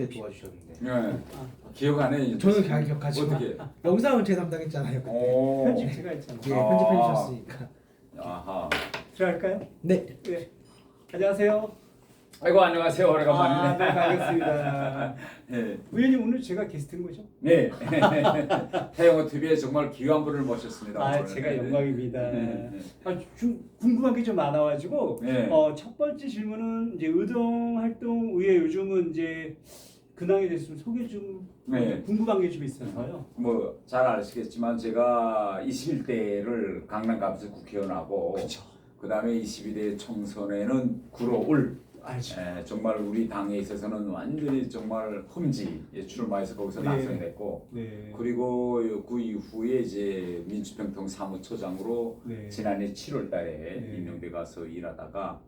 때 도와주셨는데. 네. 기억 안 해? 저는 잘 기억하지만 어떻게? 영상은 제 담당했잖아요. 그때. 오. 편집 제가 했잖아요. 예, 편집해 주셨으니까. 아하. 들어갈까요? 네. 네. 안녕하세요. 아이고 안녕하세요. 오래간만이네. 네, 반갑습니다. 네. 의원님 오늘 제가 게스트인 거죠? 네. 태영호 TV에 정말 귀한 분을 모셨습니다. 아, 오늘. 제가 네. 영광입니다. 네. 궁금한 게 좀 많아가지고 네. 첫 번째 질문은 이제 의정 활동 외에 요즘은 이제 근황에 대해서 좀 소개 좀 네. 궁금한 게 좀 있어서요. 뭐 잘 아시겠지만 제가 21대를 강남 가면서 국회의원하고 그렇죠. 그다음에 22대 총선에는 구로울 알죠. 정말 우리 당에 있어서는 완전히 정말 험지에 출마해서 거기서 네. 당선됐고 네. 그리고 그 이후에 이제 민주평통 사무처장으로 네. 지난해 7월달에 네. 임명돼 가서 일하다가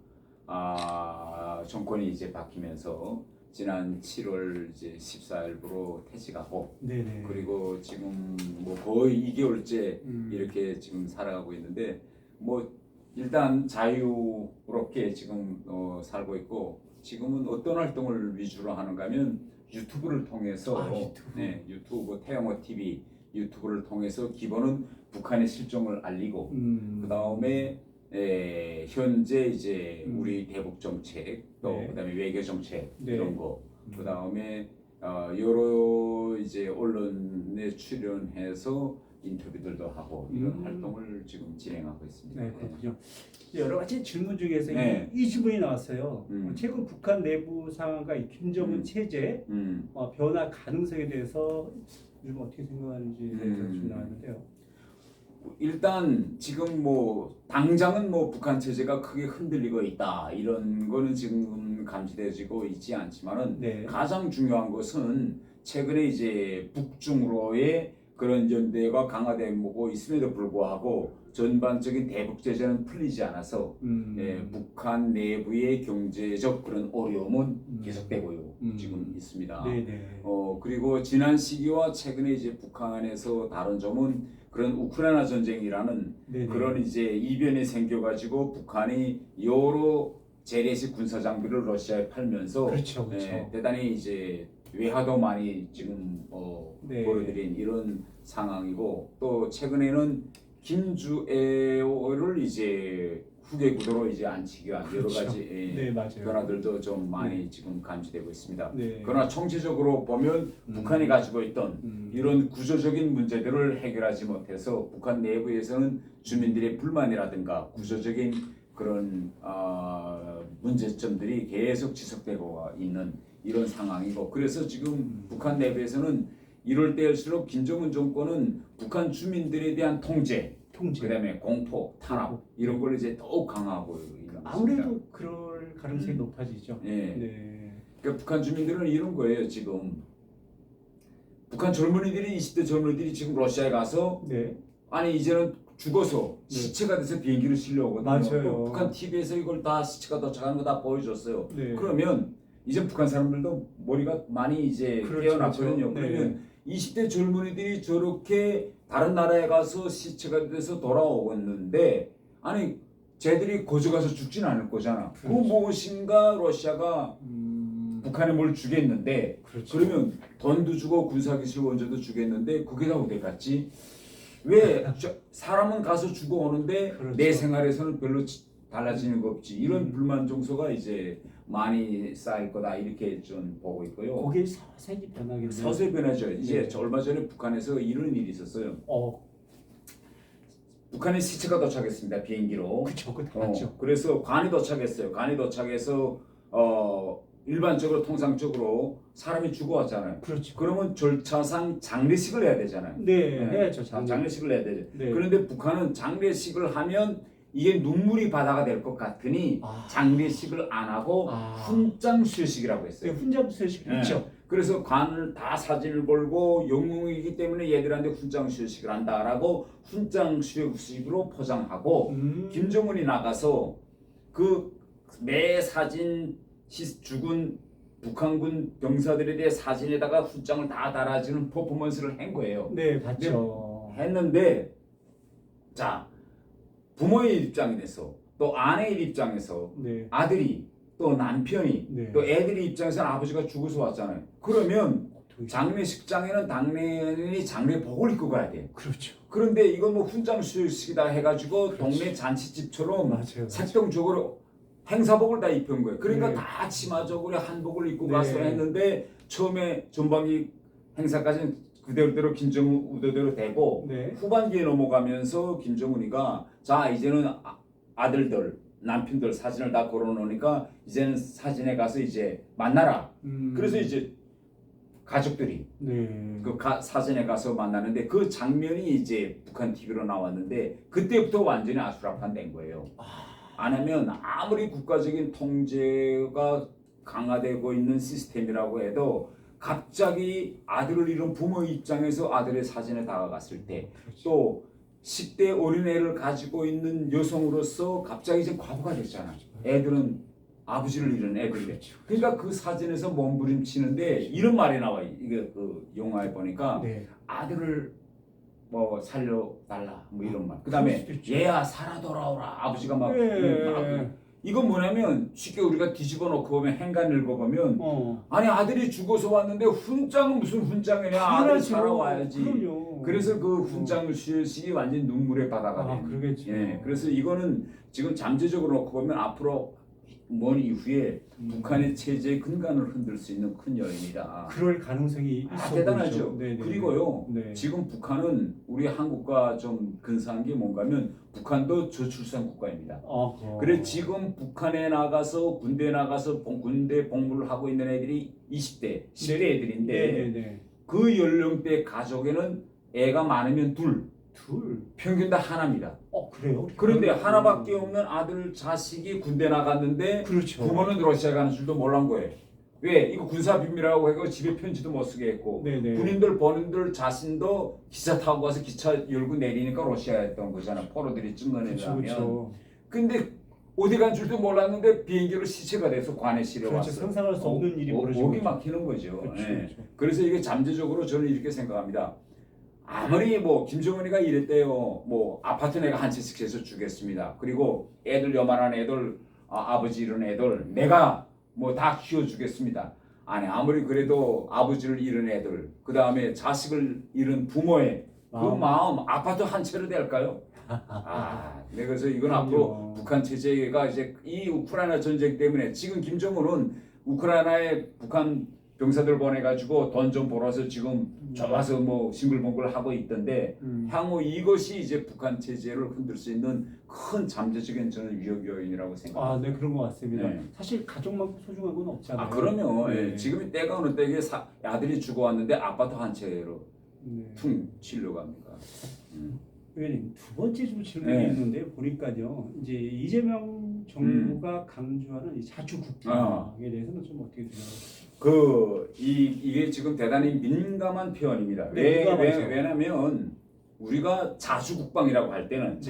정권이 이제 바뀌면서 지난 7월 이제 14일부로 퇴직하고 네네. 그리고 지금 뭐 거의 2개월째 음. 이렇게 지금 살아가고 있는데 뭐 일단 자유롭게 지금 살고 있고 지금은 어떤 활동을 위주로 하는가 하면 유튜브를 통해서 유튜브. 네, 유튜브 태영호 TV 유튜브를 통해서 기본은 북한의 실정을 알리고 그 다음에 현재 이제 우리 대북 정책 또 네. 그다음에 외교 정책 네. 이런 거 그 다음에 여러 이제 언론에 출연해서 인터뷰들도 하고 이런 활동을 지금 진행하고 있습니다. 네, 그렇군요. 여러 가지 질문 중에서 네. 이 질문이 나왔어요. 음. 최근 북한 내부 상황과 이 김정은 체제 변화 가능성에 대해서 요즘 어떻게 생각하는지에 대해서 좀 나왔는데요. 일단 지금 뭐 당장은 뭐 북한 체제가 크게 흔들리고 있다 이런 거는 지금 감지되지고 있지 않지만은 네. 가장 중요한 것은 최근에 이제 북중으로의 그런 연대가 강화되고 있음에도 불구하고 전반적인 대북 제재는 풀리지 않아서 북한 내부의 경제적 그런 어려움은 계속되고요 지금 있습니다. 네네. 그리고 지난 시기와 최근에 이제 북한에서 다른 점은 그런 우크라이나 전쟁이라는 네네. 그런 이제 이변이 생겨가지고 북한이 여러 재래식 군사 장비를 러시아에 팔면서 그렇죠, 그렇죠. 대단히 이제 외화도 많이 지금 네. 벌어들인 이런 상황이고 또 최근에는 김주애를 이제 후계 구도로 이제 앉히기 위한 여러 그렇죠. 가지 네, 맞아요. 변화들도 좀 많이 지금 감지되고 있습니다. 네. 그러나 총체적으로 보면 북한이 가지고 있던 이런 구조적인 문제들을 해결하지 못해서 북한 내부에서는 주민들의 불만이라든가 구조적인 그런 문제점들이 계속 지속되고 있는 이런 상황이고 그래서 지금 북한 내부에서는 이럴 때일수록 김정은 정권은 북한 주민들에 대한 통제. 그다음에 공포, 탄압 이런 걸 이제 더욱 강화하고 있는 아무래도 그럴 가능성이 높아지죠. 예. 네. 그러니까 북한 주민들은 이런 거예요. 지금 북한 젊은이들이 20대 젊은이들이 지금 러시아에 가서 네. 아니 이제는 죽어서 네. 시체가 돼서 비행기를 실려오거든요. 맞아요. 또 북한 TV에서 이걸 다 시체가 도착하는 거 다 보여줬어요. 네. 그러면 이제 북한 사람들도 머리가 많이 이제 그렇죠, 깨어났거든요. 그렇죠. 그러면 네. 20대 젊은이들이 저렇게 다른 나라에 가서 시체가 돼서 돌아오겠는데 아니 쟤들이 거저 가서 죽진 않을 거잖아. 그 그렇죠. 무엇인가 러시아가 북한에 뭘 주겠는데 그렇죠. 그러면 돈도 주고 군사기술 원조도 주겠는데 그게 다 어디 갔지? 왜 사람은 가서 주고 오는데 그렇죠. 내 생활에서는 별로 달라지는 거 없지 이런 불만 정서가 이제 많이 쌓일 거다 이렇게 좀 보고 있고요. 거기에 서서히 변하겠네요. 서서히 변하죠. 이제 네. 얼마 전에 북한에서 이런 일이 있었어요. 북한에 시체가 도착했습니다. 비행기로. 그쵸, 그거 맞죠. 그래서 관이 도착했어요. 관이 도착해서 일반적으로 통상적으로 사람이 죽어왔잖아요. 그렇죠. 그러면 절차상 장례식을 해야 되잖아요. 네, 해야죠. 장례식을 해야 되죠. 네. 그런데 북한은 장례식을 하면 이게 눈물이 바다가 될 것 같으니 장례식을 안 하고 훈장수여식이라고 했어요. 네, 훈장수여식 있죠. 그래서 관을 다 사진을 걸고 영웅이기 때문에 얘들한테 훈장수여식을 한다라고 훈장수여식으로 포장하고 김정은이 나가서 그 매 사진 죽은 북한군 병사들에 대해 사진에다가 훈장을 다 달아주는 퍼포먼스를 한 거예요. 네, 봤죠. 했는데 자 부모의 입장에서 또 아내의 입장에서 네. 아들이 또 남편이 네. 또 애들이 입장에서는 아버지가 죽어서 왔잖아요. 그러면 장례식장에는 당연히 장례복을 입고 가야 돼요. 그렇죠. 그런데 이건 뭐 훈장수식이다 해가지고 동네 잔치집처럼 맞아요. 색동적으로 행사복을 다 입힌 거예요. 그러니까 네. 다 치마적으로 한복을 입고 네. 가서 했는데 처음에 전방위 행사까지는 그대로 김정은 우대대로 되고 네. 후반기에 넘어가면서 김정은이가 자 이제는 아들들 남편들 사진을 다 걸어놓으니까 이제는 사진에 가서 이제 만나라. 그래서 이제 가족들이 네. 그 사진에 가서 만나는데 그 장면이 이제 북한 TV로 나왔는데 그때부터 완전히 아수라판된 거예요. 안 하면 아무리 국가적인 통제가 강화되고 있는 시스템이라고 해도 갑자기 아들을 잃은 부모 입장에서 아들의 사진에 다가갔을 때 또 10대 어린애를 가지고 있는 여성으로서 갑자기 이제 과부가 됐잖아. 애들은 아버지를 잃은 애들인데. 그러니까 그 사진에서 몸부림치는데 이런 말이 나와요. 이게 그 영화에 보니까 네. 아들을 뭐 살려달라 뭐 이런 말. 그다음에 얘야 살아 돌아오라. 아버지가 막 이건 뭐냐면 쉽게 우리가 뒤집어 놓고 보면 행간 읽어보면 아니 아들이 죽어서 왔는데 훈장은 무슨 훈장이냐. 아들 살아와야지. 그럼요. 그래서 그 훈장을 수여식이 완전 눈물의 바다가 된. 그러겠죠. 예, 그래서 이거는 지금 잠재적으로 놓고 보면 앞으로 먼 이후에 북한의 체제의 근간을 흔들 수 있는 큰 요인이다. 그럴 가능성이 있어 대단하죠. 보이죠. 그리고요. 네. 지금 북한은 우리 한국과 좀 근사한 게 뭔가면 북한도 저출산 국가입니다. 그래 지금 북한에 나가서 군대에 나가서 군대 복무를 하고 있는 애들이 20대, 10대 애들인데 그 연령대 가족에는 애가 많으면 둘, 평균 다 하나입니다. 그래요? 그런데 하나밖에 없는 아들 자식이 군대 나갔는데 그렇죠. 부모는 러시아 가는 줄도 몰란 거예요. 왜? 이거 군사 비밀이라고 해서 집에 편지도 못 쓰게 했고 군인들 본인들 자신도 기차 타고 가서 기차 열고 내리니까 러시아였던 거잖아. 포로들이 찍는 애라면. 근데 어디 간 줄도 몰랐는데 비행기로 시체가 돼서 관해실에 왔어요. 상상할 수 없는 일이 벌어지고 목이 막히는 거죠. 그래서 이게 잠재적으로 저는 이렇게 생각합니다. 아무리 뭐 김정은이가 이랬대요. 뭐 아파트 내가 한 채씩 해서 주겠습니다. 그리고 애들 요만한 애들 아버지 이런 애들 내가 뭐 다 키워주겠습니다. 아니 아무리 그래도 아버지를 잃은 애들 그 다음에 자식을 잃은 부모의 그 마음 아파트 한 채로 될까요? 그래서 이건 앞으로 북한 체제가 이제 이 우크라이나 전쟁 때문에 지금 김정은은 우크라이나에 북한 병사들 보내가지고 돈 좀 벌어서 지금 좋아서 뭐 싱글벙글 하고 있던데 향후 이것이 이제 북한 체제를 흔들 수 있는 큰 잠재적인 저는 위협 요인이라고 생각합니다. 네 그런 것 같습니다. 사실 가족만큼 소중한 건 없잖아요. 그럼요. 지금 때가 어느 때에 아들이 죽어왔는데 아파트 한 채로 퉁 치려고 합니다. 의원님 두 번째 좀 질문이 있는데 보니까요 이제 이재명 정부가 강조하는 이 자주국방에 대해서는 좀 어떻게 생각하세요? 이게 지금 대단히 민감한 표현입니다. 왜냐하면 우리가 자주국방이라고 할 때는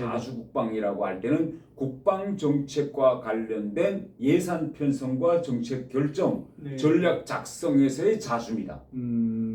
국방 정책과 관련된 예산 편성과 정책 결정, 전략 작성에서의 자주입니다.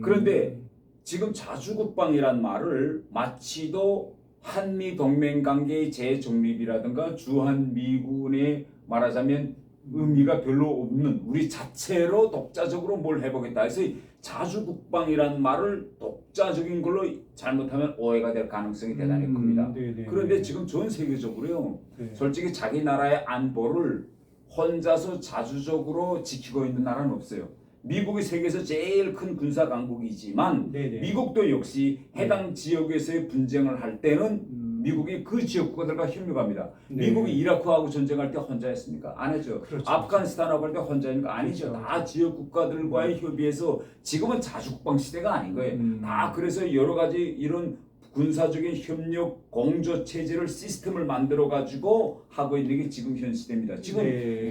그런데 지금 자주국방이란 말을 마치도 한미 동맹 관계의 재정립이라든가 주한미군의 말하자면 의미가 별로 없는 우리 자체로 독자적으로 뭘 해보겠다 해서 자주국방이란 말을 독자적인 걸로 잘못하면 오해가 될 가능성이 대단히 큽니다. 그런데 지금 전 세계적으로요 솔직히 자기 나라의 안보를 혼자서 자주적으로 지키고 있는 나라는 없어요. 미국이 세계에서 제일 큰 군사 강국이지만 미국도 역시 해당 지역에서의 분쟁을 할 때는 미국이 그 지역 국가들과 협력합니다. 미국이 이라크하고 전쟁할 때 혼자 했습니까? 안 했죠. 아프가니스탄하고 할 때 혼자니까 아니죠. 다 지역 국가들과의 협의해서 지금은 자주국방 시대가 아닌 거예요. 다 그래서 여러 가지 이런 군사적인 협력 공조 체제를 시스템을 만들어 가지고 하고 있는 게 지금 현 시대입니다. 지금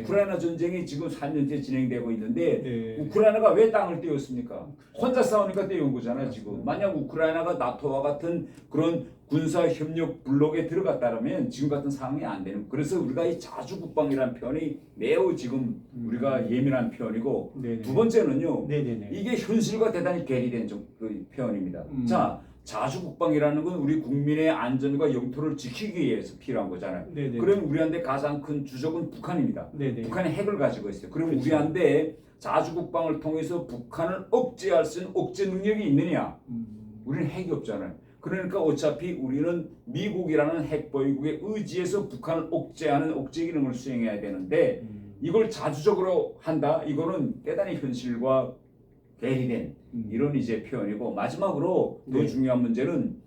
우크라이나 전쟁이 지금 4년째 진행되고 있는데 우크라이나가 왜 땅을 떼었습니까? 혼자 싸우니까 떼온 거잖아요. 지금 만약 우크라이나가 나토와 같은 그런 군사 협력 블록에 들어갔다면 지금 같은 상황이 안 되는. 그래서 우리가 이 자주국방이라는 표현이 매우 지금 우리가 예민한 표현이고 두 번째는요. 이게 현실과 대단히 괴리된 그 표현입니다. 자. 자주국방이라는 건 우리 국민의 안전 안전과 영토를 지키기 위해서 필요한 거잖아요. 네네. 그럼 우리한테 가장 큰 주적은 북한입니다. 네네. 북한이 핵을 가지고 있어요. 그럼 그렇죠. 우리한테 자주국방을 통해서 북한을 억제할 수 있는 억제 능력이 있느냐? 우리는 핵이 없잖아요. 그러니까 어차피 우리는 미국이라는 핵보유국의 의지에서 북한을 억제하는 억제 기능을 수행해야 되는데 이걸 자주적으로 한다? 이거는 대단히 현실과 괴리된 이런 이제 표현이고 마지막으로 더 네. 중요한 문제는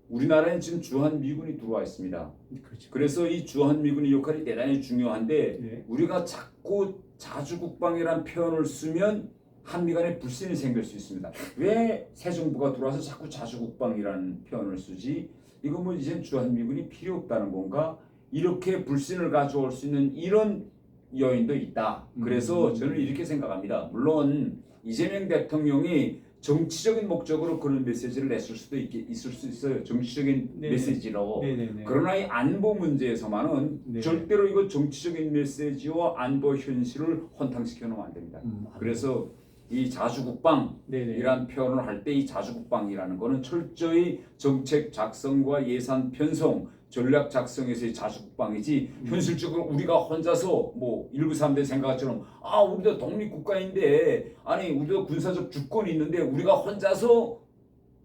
우리나라에 지금 주한미군이 들어와 있습니다. 그렇죠. 그래서 이 주한미군의 역할이 대단히 중요한데 네. 우리가 자꾸 자주국방이라는 표현을 쓰면 한미 간에 불신이 생길 수 있습니다. 왜 새 정부가 들어와서 자꾸 자주국방이라는 표현을 쓰지? 이거 뭐 이젠 주한미군이 필요 없다는 건가? 이렇게 불신을 가져올 수 있는 이런 요인도 있다. 그래서 저는 이렇게 생각합니다. 물론 이재명 대통령이 정치적인 목적으로 그런 메시지를 냈을 수도 있을 수 있어요. 정치적인 네네. 메시지로. 네네네. 그러나 이 안보 문제에서만은 네. 절대로 이거 정치적인 메시지와 안보 현실을 혼탕시켜 놓으면 안 됩니다. 그래서 이 자주국방이란 네네. 표현을 할 때 이 자주국방이라는 거는 철저히 정책 작성과 예산 편성, 전략 작성에서의 자주국방이지 현실적으로 우리가 혼자서 뭐 일부 사람들이 생각처럼 아 우리도 독립국가인데 아니 우리도 군사적 주권이 있는데 우리가 혼자서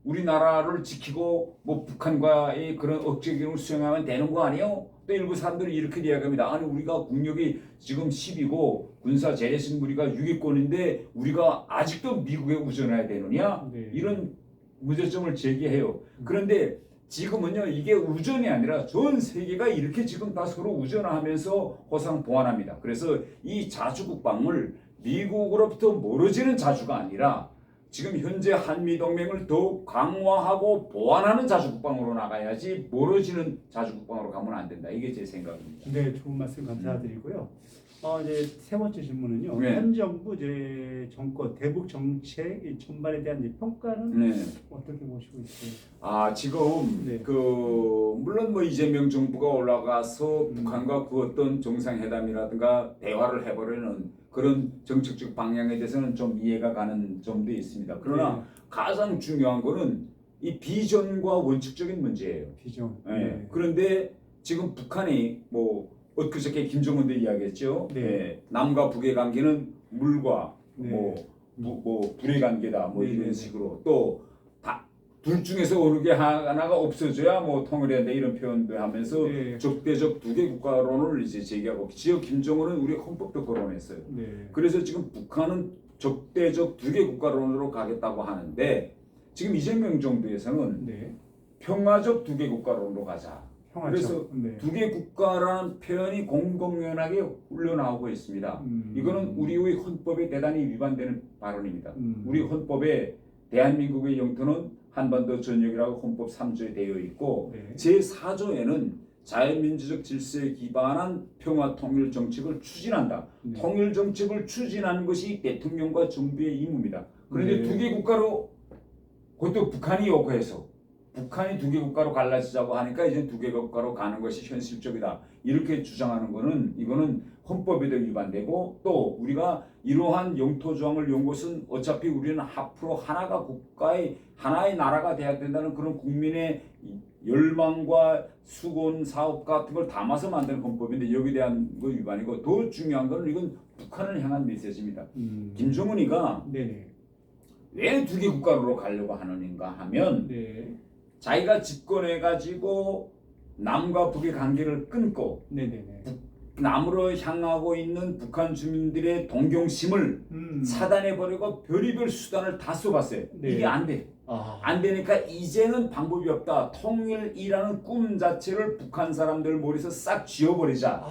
우리나라를 지키고 뭐 북한과의 그런 억제 기능을 수행하면 되는 거 아니에요? 또 일부 사람들이 이렇게 이야기합니다. 아니 우리가 국력이 지금 10이고 군사 재래식 무기가 6위권인데 우리가 아직도 미국에 의존해야 되느냐? 네. 이런 문제점을 제기해요. 그런데 지금은요 이게 우전이 아니라 전 세계가 이렇게 지금 다 서로 의존하면서 호상 보완합니다. 그래서 이 자주국방을 미국으로부터 멀어지는 자주가 아니라 지금 현재 한미동맹을 더욱 강화하고 보완하는 자주국방으로 나가야지 멀어지는 자주국방으로 가면 안 된다. 이게 제 생각입니다. 네, 좋은 말씀 감사드리고요. 이제 세 번째 질문은요. 네. 현 정부 이제 정권 대북 정책 이 전반에 대한 이제 평가는 네. 어떻게 보시고 있어요? 아 지금 네. 물론 뭐 이재명 정부가 올라가서 북한과 그 어떤 정상회담이라든가 대화를 해보려는 그런 정책적 방향에 대해서는 좀 이해가 가는 점도 있습니다. 그러나 네. 가장 중요한 거는 이 비전과 원칙적인 문제예요. 비전. 네. 그런데 지금 북한이 뭐 엊그저께 김정은도 이야기했죠. 네. 네. 남과 북의 관계는 물과 네. 뭐 불의 관계다. 뭐 네, 이런 네, 식으로 또 둘 중에서 어느 게 하나가 없어져야 뭐 통일해야 된다 이런 표현도 하면서 네. 적대적 두개 국가론을 이제 제기하고 지역 김정은은 우리 헌법도 거론했어요. 네. 그래서 지금 북한은 적대적 두개 국가론으로 가겠다고 하는데 지금 이재명 정부에서는 네. 평화적 두개 국가론으로 가자. 평화적. 그래서 네. 두개 국가라는 표현이 공공연하게 흘러나오고 있습니다. 이거는 우리의 헌법에 대단히 위반되는 발언입니다. 우리 헌법에 대한민국의 영토는 한반도 전역이라고 헌법 3조에 되어 있고 네. 제4조에는 자유민주적 질서에 기반한 평화 통일 정책을 추진한다. 네. 통일 정책을 추진하는 것이 대통령과 정부의 임무입니다. 그런데 네. 두개 국가로 그것도 북한이 요구해서 북한이 두개 국가로 갈라지자고 하니까 이제 두개 국가로 가는 것이 현실적이다. 이렇게 주장하는 거는 이거는 헌법에도 위반되고 또 우리가 이러한 영토 조항을 연 것은 어차피 우리는 앞으로 하나의 나라가 돼야 된다는 그런 국민의 열망과 수건 사업 같은 걸 담아서 만드는 헌법인데 여기에 대한 거 위반이고 더 중요한 건 이건 북한을 향한 메시지입니다. 김정은이가 네네. 왜 두개 국가로 가려고 하는가 하면 네. 자기가 집권해가지고 남과 북의 관계를 끊고 네네네. 남으로 향하고 있는 북한 주민들의 동경심을 차단해버리고 별의별 수단을 다 써봤어요. 네. 이게 안 돼. 안 되니까 이제는 방법이 없다. 통일이라는 꿈 자체를 북한 사람들 머리에서 싹 지워버리자.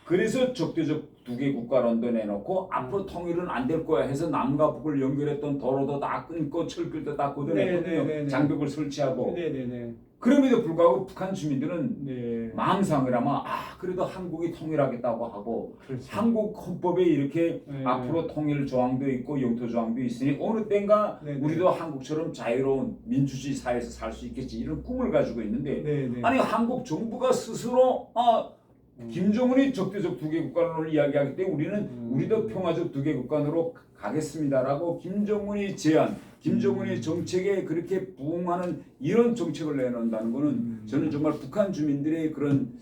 그래서 적대적 두개 국가론도 내놓고 앞으로 통일은 안 될 거야 해서 남과 북을 연결했던 도로도 다 끊고 철길도 다 걷어내거든요. 네네네네. 장벽을 설치하고. 네네네. 그럼에도 불구하고 북한 주민들은 네. 마음상이라면 그래도 한국이 통일하겠다고 하고 그렇죠. 한국 헌법에 이렇게 네. 앞으로 통일 조항도 있고 영토 조항도 있으니 어느 때인가 네네. 우리도 한국처럼 자유로운 민주주의 사회에서 살 수 있겠지 이런 꿈을 가지고 있는데 네네. 아니 한국 정부가 스스로 김정은이 적대적 두개 국가론을 이야기하기 때문에 우리는 우리도 평화적 두개 국가론으로 가겠습니다라고 김정은이 제안, 김정은이 정책에 그렇게 부응하는 이런 정책을 내놓는다는 것은 저는 정말 북한 주민들의 그런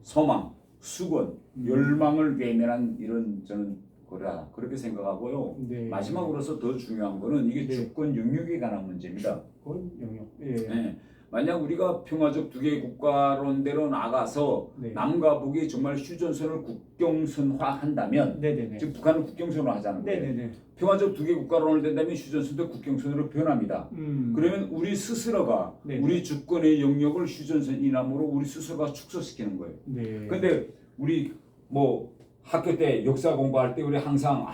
소망, 수건, 열망을 외면한 이런 저는 거라 그렇게 생각하고요. 네. 마지막으로서 더 중요한 거는 이게 네. 주권 영역에 관한 문제입니다. 주권 영역. 예. 네. 만약 우리가 평화적 두 개 국가론대로 나가서 네. 남과 북이 정말 휴전선을 국경선화한다면 네네네. 지금 북한은 국경선으로 하자는 거예요. 네네네. 평화적 두 개 국가론을 된다면 휴전선도 국경선으로 변합니다. 그러면 우리 스스로가 네네. 우리 주권의 영역을 휴전선 이남으로 우리 스스로가 축소시키는 거예요. 네. 근데 우리 뭐 학교 때 역사 공부할 때 우리 항상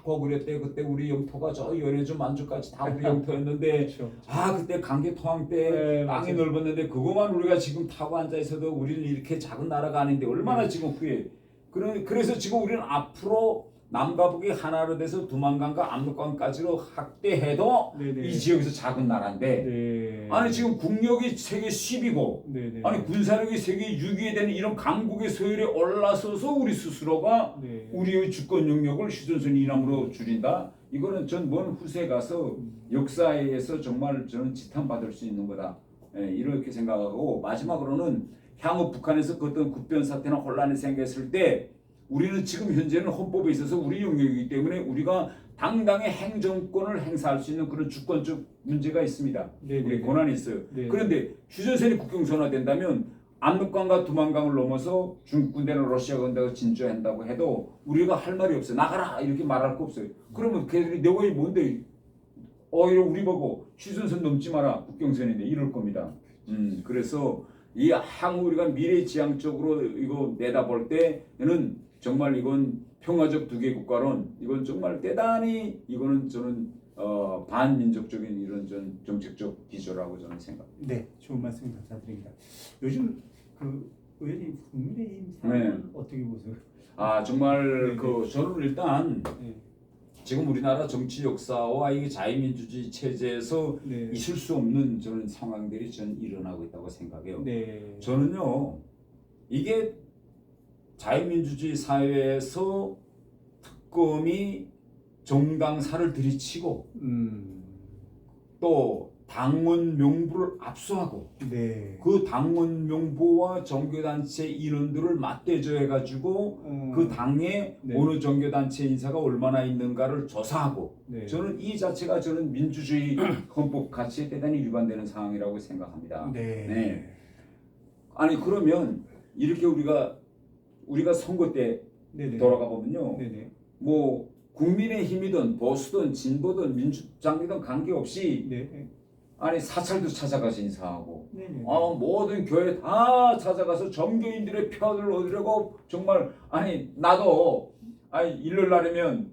그랬대 그때 우리 영토가 저 연해주 만주까지 다 우리 영토였는데 그렇죠. 그때 강계통항 때 네, 땅이 맞아요. 넓었는데 그것만 우리가 지금 타고 앉아 있어도 우리는 이렇게 작은 나라가 아닌데 얼마나 지금 후회. 그래서 지금 우리는 앞으로 남과 북이 하나로 돼서 두만강과 압록강까지로 확대해도 네네. 이 지역에서 작은 나라인데 네. 아니 지금 국력이 세계 10이고 네네. 아니 군사력이 세계 6위에 되는 이런 강국의 서열에 올라서서 우리 스스로가 네. 우리의 주권 영역을 휴전선 이남으로 줄인다. 이거는 전 먼 후세 가서 역사에서 정말 저는 지탄받을 수 있는 거다. 이렇게 생각하고 마지막으로는 향후 북한에서 그 어떤 국변 사태나 혼란이 생겼을 때 우리는 지금 현재는 헌법에 있어서 우리 영역이기 때문에 우리가 당당히 행정권을 행사할 수 있는 그런 주권적 문제가 있습니다. 네네. 우리 권한이 있어요. 네. 그런데 휴전선이 국경선화된다면 압록강과 두만강을 넘어서 중국 군대나 러시아 군대가 진주한다고 해도 우리가 할 말이 없어요. 나가라 이렇게 말할 거 없어요. 그러면 걔들이 내 원이 뭔데? 이러 우리 보고 휴전선 넘지 마라 국경선인데 이럴 겁니다. 그래서 이 향후 우리가 미래지향적으로 이거 내다볼 때는 정말 이건 평화적 두 개 국가론 이건 정말 대단히 이거는 저는 반민족적인 이런 정책적 기조라고 저는 생각합니다. 네, 좋은 말씀 감사드립니다. 요즘 그 의원님 국민의힘 상황은 어떻게 보세요? 정말 네네. 저는 일단 네. 지금 우리나라 정치 역사와 이 자유민주주의 체제에서 네. 있을 수 없는 저는 상황들이 전 일어나고 있다고 생각해요. 네. 저는요 이게 자유민주주의 사회에서 특검이 정당사를 들이치고 또 당원 명부를 압수하고 네. 그 당원 명부와 종교단체 인원들을 맞대져 해가지고 그 당에 네. 어느 종교단체 인사가 얼마나 있는가를 조사하고 네. 저는 이 자체가 저는 민주주의 헌법 가치에 대단히 위반되는 상황이라고 생각합니다. 네. 네. 아니 그러면 이렇게 우리가 선거 때 네네. 돌아가 보면요. 네네. 뭐 국민의힘이든 보수든 진보든 민주당이든 관계없이 네. 아니 사찰도 찾아가서 인사하고 네네. 모든 교회 다 찾아가서 정교인들의 표를 얻으려고 정말 나도 일요일 날이면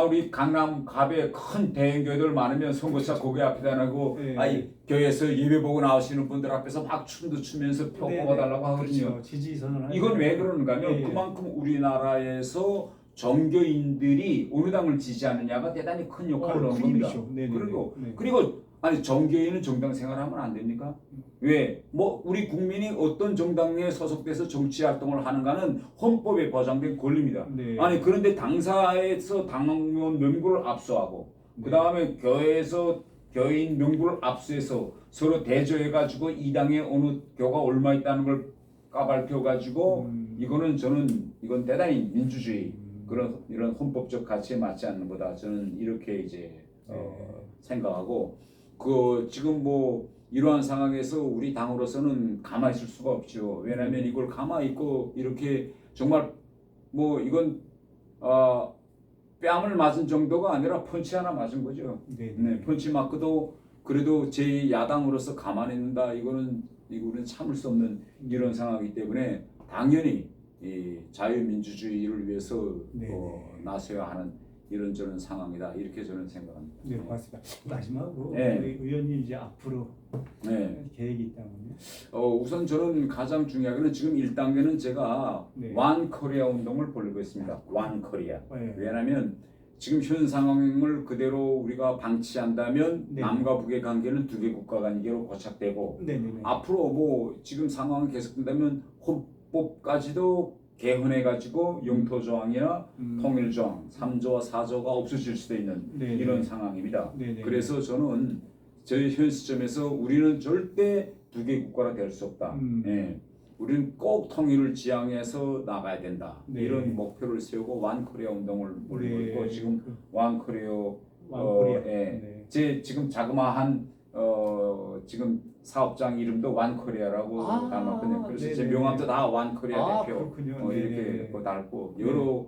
우리 강남 갑에 큰 대형교회들 많으면 선거차 고개 앞에다 놓고 네. 교회에서 예배 보고 나오시는 분들 앞에서 막 춤도 추면서 표 네네. 뽑아달라고 하거든요. 그렇죠. 지지 선언을 이건 왜 그러는가 하면 예, 예. 그만큼 우리나라에서 정교인들이 어느 당을 지지하느냐가 대단히 큰 역할을 넣은 겁니다. 그림이죠. 네네. 그리고 정교인은 정당 생활하면 안 됩니까? 왜? 우리 국민이 어떤 정당에 소속돼서 정치 활동을 하는가는 헌법에 보장된 권리입니다. 네. 그런데 당사에서 당원 명부를 압수하고 그 다음에 교회에서 교인 명부를 압수해서 서로 대조해가지고 이 당에 어느 교가 얼마 있다는 걸 까발켜가지고 이건 대단히 민주주의 이런 헌법적 가치에 맞지 않는 거다. 저는 이렇게 이제 생각하고 지금 이러한 상황에서 우리 당으로서는 가만히 있을 수가 없죠. 왜냐하면 이걸 가만히 있고 이렇게 정말 이건 뺨을 맞은 정도가 아니라 펀치 하나 맞은 거죠. 네. 펀치 맞고도 그래도 제 야당으로서 가만히 있는다. 이거는 참을 수 없는 이런 상황이기 때문에 당연히 이 자유민주주의를 위해서 나서야 하는 이런 저는 상황이다. 이렇게 저는 생각합니다. 네, 고맙습니다. 마지막으로 네. 우리 의원님 이제 앞으로 계획이 있다면요? 우선 저는 가장 중요한 건 지금 1단계는 제가 완 코리아 운동을 벌이고 있습니다. 완 코리아. 왜냐하면 지금 현 상황을 그대로 우리가 방치한다면 남과 북의 관계는 두 개 국가 관계로 고착되고 앞으로 지금 상황이 계속된다면 헌법까지도 개헌해가지고 영토조항이나 음. 통일조항 3조와 4조가 없어질 수도 있는 네, 이런 네. 상황입니다. 네, 네. 그래서 저는 저희 현 시점에서 우리는 절대 두 개 국가가 될 수 없다. 예. 우리는 꼭 통일을 지향해서 나가야 된다. 네. 이런 목표를 세우고 완코리아 운동을 몰고 네. 있고 지금 완코리아 완코리아. 예. 네. 제 지금 자그마한 지금 사업장 이름도 완코리아라고 아, 달았거든요. 그래서 제 네네네. 명함도 다 완코리아 아, 대표 그렇군요. 이렇게 네네. 달고 네. 여러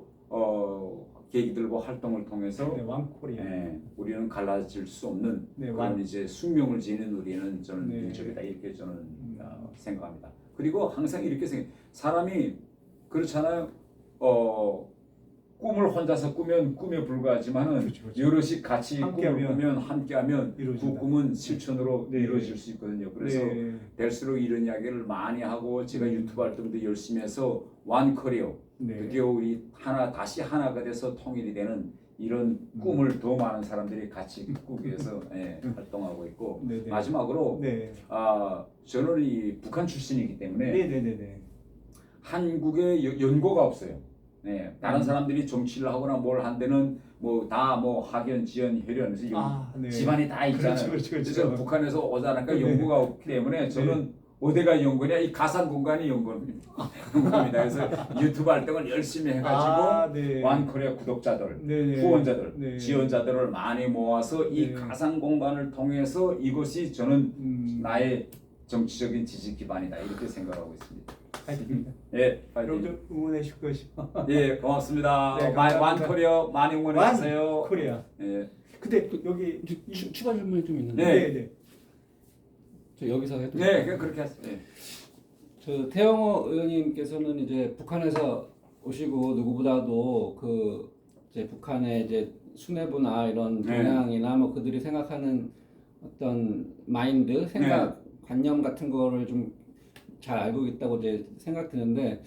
계기들과 활동을 통해서 네, 왕코리아. 예, 우리는 갈라질 수 없는 네, 그런 이제 숙명을 지닌 우리는 저는 네. 민족이다 이렇게 저는 생각합니다. 그리고 항상 이렇게 사람이 그렇잖아요. 꿈을 혼자서 꾸면 꿈에 불과하지만은 그렇죠, 그렇죠. 여럿이 같이 함께하면 꿈을 꾸면 함께하면 그 이루어진다. 꿈은 실천으로 네. 이루어질 수 있거든요. 그래서 네. 될수록 이런 이야기를 많이 하고 제가 유튜브 활동도 열심히 해서 완커리어 네. 드디어 우리 다시 하나가 돼서 통일이 되는 이런 꿈을 더 많은 사람들이 같이 꾸기 위해서 활동하고 있고 네, 네. 마지막으로 네. 저는 이 북한 출신이기 때문에 네, 네, 네, 네. 한국에 연고가 없어요. 네, 다른 사람들이 정치를 하거나 뭘 한 데는 뭐 다 뭐 학연, 지연, 혈연 그래서 네. 집안이 다 있잖아요. 그렇죠, 그렇죠. 그래서 북한에서 오자니까 네. 연고가 없기 때문에 저는 어디가 연고냐 이 가상 공간이 연고입니다. 그래서 유튜브 활동을 열심히 해가지고 네. 완코리아 구독자들, 네. 후원자들, 네. 지원자들을 많이 모아서 이 네. 가상 공간을 통해서 이것이 저는 나의 정치적인 지지 기반이다 이렇게 생각하고 있습니다. 파이팅. 예, 파이팅. 여러분들 응원해 주실 것이. 예, 고맙습니다. 네, 감사합니다. 완코리아 많이 응원해 주세요. 코리아. 예. 근데 여기 추가 질문이 좀 있는데 네. 네. 저 여기서 해도 네, 그냥 그렇게 하세요. 예. 저 태영호 의원님께서는 이제 북한에서 오시고 누구보다도 그 이제 북한의 이제 수뇌부나 이런 네. 동향이나 뭐 그들이 생각하는 어떤 마인드, 생각, 관념 같은 거를 좀 잘 알고 있다고 이제 생각드는데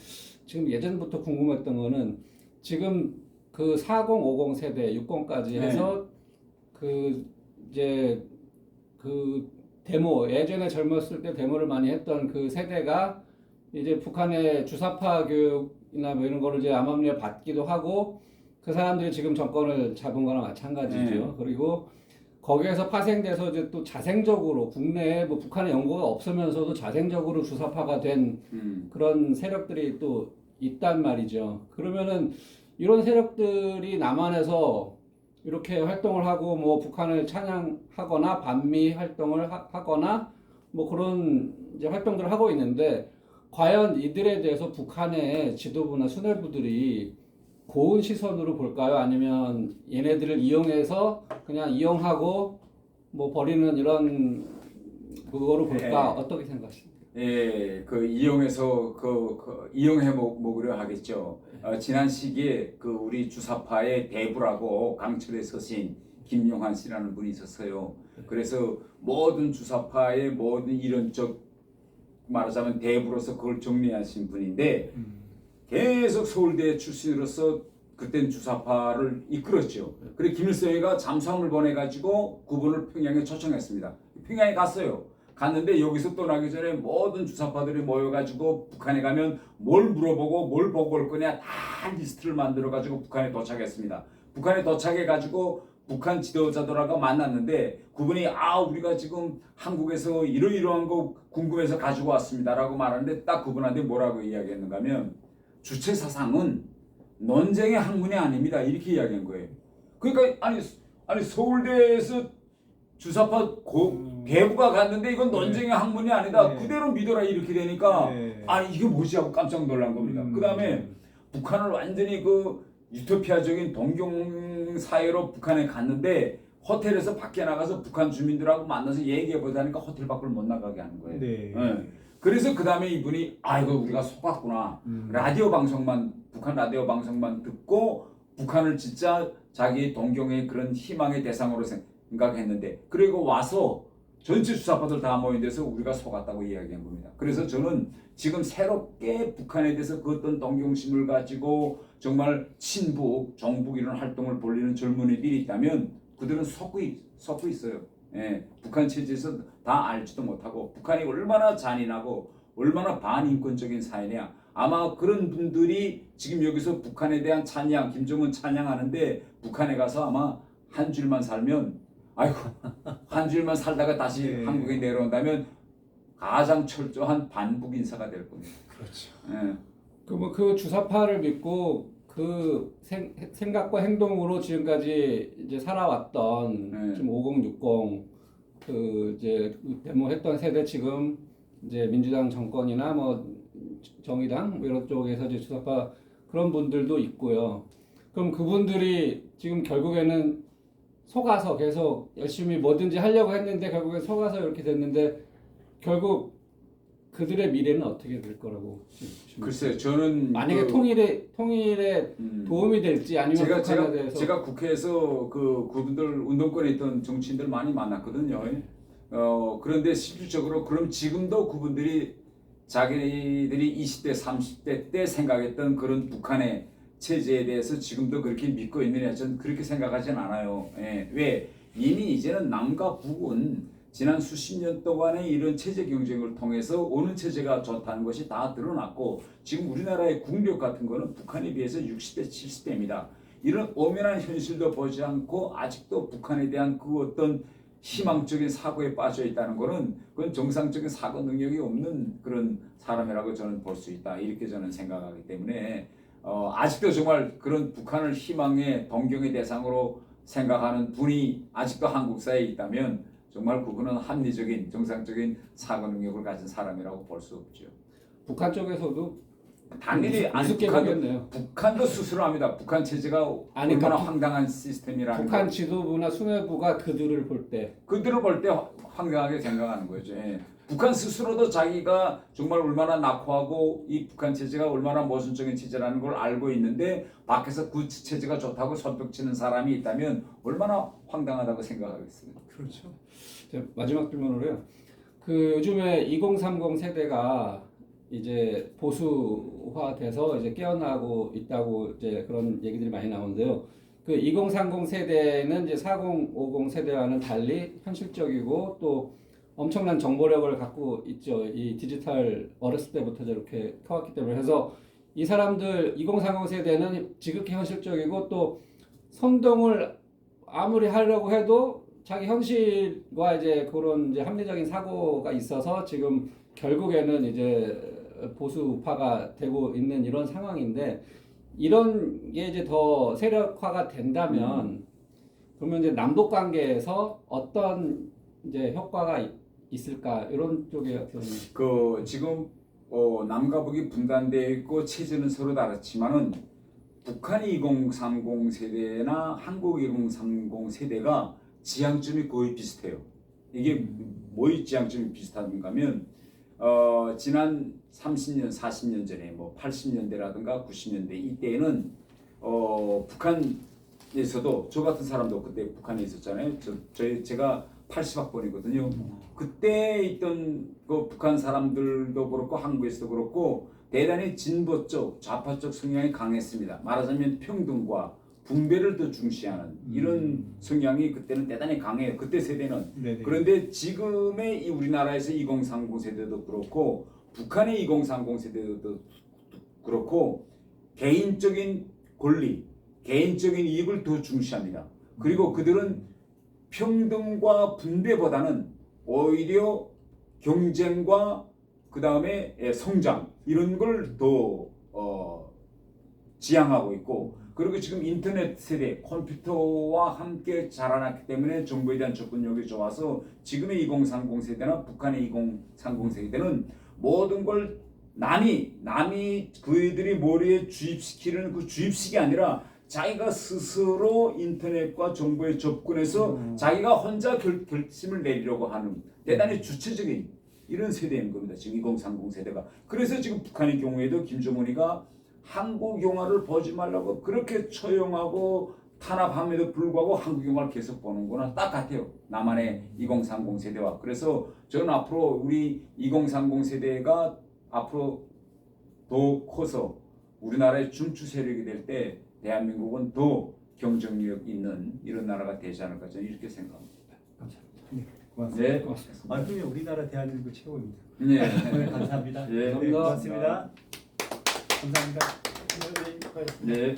지금 예전부터 궁금했던 거는 지금 그 40, 50 세대, 60까지 해서 그 이제 그 데모 예전에 젊었을 때 데모를 많이 했던 그 세대가 이제 북한의 주사파 교육이나 뭐 이런 거를 이제 암암리에 받기도 하고 그 사람들이 지금 정권을 잡은 거랑 마찬가지죠. 그리고 거기에서 파생돼서 이제 또 자생적으로 국내에 뭐 북한의 연고가 없으면서도 자생적으로 주사파가 된 그런 세력들이 또 있단 말이죠. 그러면은 이런 세력들이 남한에서 이렇게 활동을 하고 뭐 북한을 찬양하거나 반미 활동을 하거나 뭐 그런 이제 활동들을 하고 있는데 과연 이들에 대해서 북한의 지도부나 수뇌부들이 고운 시선으로 볼까요? 아니면 얘네들을 이용해서 그냥 이용하고 뭐 버리는 이런 그거로 볼까? 어떻게 생각하십니까? 예, 그 이용해서 이용해 먹으려 하겠죠. 지난 시기에 그 우리 주사파의 대부라고 강철에 서신 김용환 씨라는 분이 있었어요. 그래서 모든 주사파의 모든 이론적 말하자면 대부로서 그걸 정리하신 분인데 계속 서울대 출신으로서 그땐 주사파를 이끌었죠. 그리고 김일성이가 잠수함을 보내가지고 그분을 평양에 초청했습니다. 평양에 갔어요. 갔는데 여기서 떠나기 전에 모든 주사파들이 모여가지고 북한에 가면 뭘 물어보고 뭘 보고 올 거냐 다 리스트를 만들어가지고 북한에 도착했습니다. 북한에 도착해가지고 북한 지도자들하고 만났는데 그분이 우리가 지금 한국에서 이러이러한 거 궁금해서 가지고 왔습니다라고 말하는데 딱 그분한테 뭐라고 이야기했는가 하면 주체 사상은 논쟁의 학문이 아닙니다. 이렇게 이야기한 거예요. 그러니까 아니 서울대에서 주사파 대부가 갔는데 이건 논쟁의 학문이 아니다. 그대로 믿어라 이렇게 되니까 아니 이게 뭐지 하고 깜짝 놀란 겁니다. 그다음에 북한을 완전히 그 유토피아적인 동경 사회로 북한에 갔는데 호텔에서 밖에 나가서 북한 주민들하고 만나서 얘기해 보자니까 호텔 밖을 못 나가게 하는 거예요. 네. 그래서 그 다음에 이분이 이거 우리가 속았구나. 라디오 방송만 북한 라디오 방송만 듣고 북한을 진짜 자기 동경의 그런 희망의 대상으로 생각했는데 그리고 와서 전체 주사파들 다 모인 데서 우리가 속았다고 이야기한 겁니다. 그래서 저는 지금 새롭게 북한에 대해서 그 어떤 동경심을 가지고 정말 친북, 정북 이런 활동을 벌이는 젊은이들이 있다면 그들은 속고 있어요. 예, 북한 체제에서 다 알지도 못하고 북한이 얼마나 잔인하고 얼마나 반인권적인 사회냐 아마 그런 분들이 지금 여기서 북한에 대한 찬양, 김정은 찬양하는데 북한에 가서 아마 한 줄만 살면 아이고 한 줄만 살다가 다시 네. 한국에 내려온다면 가장 철저한 반북 인사가 될 겁니다. 그렇죠. 예. 그 주사파를 믿고 그 생각과 행동으로 지금까지 이제 살아왔던 네. 지금 5060 그 이제 데모했던 세대 지금 이제 민주당 정권이나 뭐 정의당 뭐 이런 쪽에서 이제 주사파 그런 분들도 있고요. 그럼 그분들이 지금 결국에는 속아서 계속 열심히 뭐든지 하려고 했는데 결국엔 속아서 이렇게 됐는데 결국 그들의 미래는 어떻게 될 거라고 지금 글쎄요, 저는 만약에 통일에 도움이 될지 아니면 북한에 대해서 제가 국회에서 그분들 운동권에 있던 정치인들 많이 만났거든요. 그런데 실질적으로 그럼 지금도 그분들이 자기들이 20대, 30대 때 생각했던 그런 북한의 체제에 대해서 지금도 그렇게 믿고 있느냐 저는 그렇게 생각하진 않아요. 예. 왜? 이미 이제는 남과 북은 지난 수십 년 동안의 이런 체제 경쟁을 통해서 어느 체제가 좋다는 것이 다 드러났고 지금 우리나라의 국력 같은 거는 북한에 비해서 60대, 70대입니다. 이런 엄연한 현실도 보지 않고 아직도 북한에 대한 그 어떤 희망적인 사고에 빠져 있다는 것은 그건 정상적인 사고 능력이 없는 그런 사람이라고 저는 볼 수 있다. 이렇게 저는 생각하기 때문에 아직도 정말 그런 북한을 희망의 동경의 대상으로 생각하는 분이 아직도 한국 사회에 있다면 정말 그분은 합리적인 정상적인 사고 능력을 가진 사람이라고 볼 수 없죠. 북한 쪽에서도 당연히 우습게 보겠네요. 북한도 스스로 합니다. 북한 체제가 아니, 얼마나 그러니까 황당한 시스템이라는 북한 거. 지도부나 수뇌부가 그들을 볼 때 그들을 볼 때 황당하게 생각하는 거죠. 예. 북한 스스로도 자기가 정말 얼마나 낙후하고 이 북한 체제가 얼마나 모순적인 체제라는 걸 알고 있는데 밖에서 그 체제가 좋다고 손뼉치는 사람이 있다면 얼마나 황당하다고 생각하겠습니까? 그렇죠. 마지막 질문으로요. 그 요즘에 2030 세대가 이제 보수화돼서 이제 깨어나고 있다고 이제 그런 얘기들이 많이 나오는데요. 그 2030 세대는 이제 4050 세대와는 달리 현실적이고 또 엄청난 정보력을 갖고 있죠. 이 디지털 어렸을 때부터 이렇게 커왔기 때문에 해서 이 사람들 2030 세대는 지극히 현실적이고 또 선동을 아무리 하려고 해도 자기 현실과 이제 그런 이제 합리적인 사고가 있어서 지금 결국에는 이제 보수 우파가 되고 있는 이런 상황인데 이런 게 이제 더 세력화가 된다면 그러면 이제 남북 관계에서 어떤 이제 효과가 있을까 이런 쪽에 어떤 지금 남과 북이 분단되어 있고 체제는 서로 다르지만은 북한 2030 세대나 한국 2030 세대가 지향점이 거의 비슷해요. 이게 뭐의 지향점이 비슷한가 하면 지난 30년, 40년 전에 뭐 80년대라든가 90년대 이때에는 북한에서도 저 같은 사람도 그때 북한에 있었잖아요. 제가 80학번이거든요. 그때 있던 그 북한 사람들도 그렇고 한국에서도 그렇고 대단히 진보 쪽, 좌파 쪽 성향이 강했습니다. 말하자면 평등과 분배를 더 중시하는 이런 성향이 그때는 대단히 강해요. 그때 세대는. 네네. 그런데 지금의 이 우리나라에서 2030 세대도 그렇고 북한의 2030 세대도 그렇고 개인적인 권리, 개인적인 이익을 더 중시합니다. 그리고 그들은 평등과 분배보다는 오히려 경쟁과 그 다음에 성장 이런 걸 더 지향하고 있고 그리고 지금 인터넷 세대, 컴퓨터와 함께 자라났기 때문에 정보에 대한 접근력이 좋아서 지금의 2030 세대나 북한의 2030 세대는 모든 걸 남이 그들이 머리에 주입시키는 그 주입식이 아니라 자기가 스스로 인터넷과 정보에 접근해서 자기가 혼자 결심을 내리려고 하는 대단히 주체적인 이런 세대인 겁니다. 지금 2030 세대가. 그래서 지금 북한의 경우에도 김정은이가 한국 영화를 보지 말라고 그렇게 처용하고 탄압함에도 불구하고 한국 영화를 계속 보는구나 딱 같아요. 남한의 2030 세대와. 그래서 저는 앞으로 우리 2030 세대가 앞으로 더 커서 우리나라의 중추 세력이 될 때 대한민국은 더 경쟁력 있는 이런 나라가 되지 않을까 저는 이렇게 생각합니다. 감사합니다. 고맙습니다. 네, 고맙습니다. 아, 그러면 우리나라 대한민국 최고입니다. 네. 오늘 감사합니다. 예, 네, 고맙습니다. 감사합니다. 네.